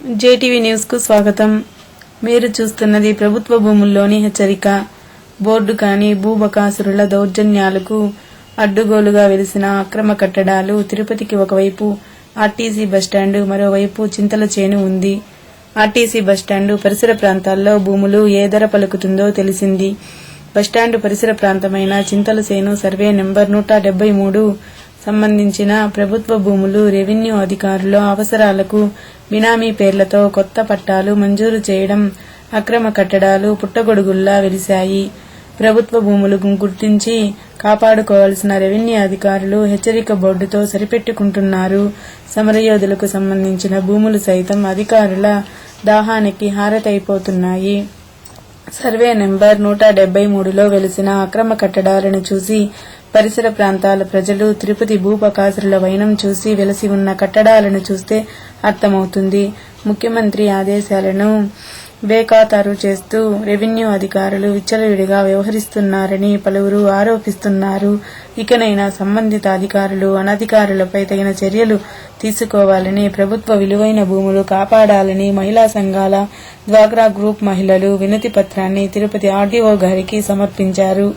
JTV news కు స్వాగతం. మీరు చూస్తున్నది ప్రభుత్వ భూముల్లోని హెచ్చరిక బోర్డు కాని భూబకాసురుల దౌర్జన్యాలకు అడ్డుగోలుగా వెలిసిన అక్రమ కట్టడాలు. తిరుపతికి ఒకవైపు ఆర్టీసీ బస్టాండు, మరోవైపు చింతల చేను ఉంది. ఆర్టీసీ బస్టాండు పరిసర ప్రాంతాల్లో భూములు ఏ ధర పలుకుతుందో తెలిసింది. బస్టాండు పరిసర ప్రాంతమైన చింతల చేను సర్వే నెంబర్ 173 సంబంధించిన ప్రభుత్వ భూములు రెవెన్యూ అధికారుల అవసరాలకు బినామీ పేర్లతో కొత్త పట్టాలు మంజూరు చేయడం, అక్రమ కట్టడాలు పుట్టగొడుగుల్లా వెలిశాయి. ప్రభుత్వ భూములు గుర్తించి కాపాడుకోవాల్సిన రెవెన్యూ అధికారులు హెచ్చరిక బోర్డుతో సరిపెట్టుకుంటున్నారు. సమరయోధులకు సంబంధించిన భూములు సైతం అధికారుల దాహానికి హారతైపోతున్నాయి. సర్వే నెంబర్ 173లో వెలిసిన అక్రమ కట్టడాలను చూసి పరిసర ప్రాంతాల ప్రజలు తిరుపతి భూబకాసురుల వైనం చూసి వెలసి ఉన్న కట్టడాలను చూస్తే అర్థమవుతుంది. ముఖ్యమంత్రి ఆదేశాలను బేఖాతరు చేస్తూ రెవెన్యూ అధికారులు విచ్చలవిడిగా వ్యవహరిస్తున్నారని పలువురు ఆరోపిస్తున్నారు. ఇకనైనా సంబంధిత అధికారులు అనధికారులపై తగిన చర్యలు తీసుకోవాలని, ప్రభుత్వ విలువైన భూములు కాపాడాలని మహిళా సంఘాల డ్వాక్రా గ్రూప్ మహిళలు వినతి పత్రాన్ని తిరుపతి ఆర్డీఓ గారికి సమర్పించారు.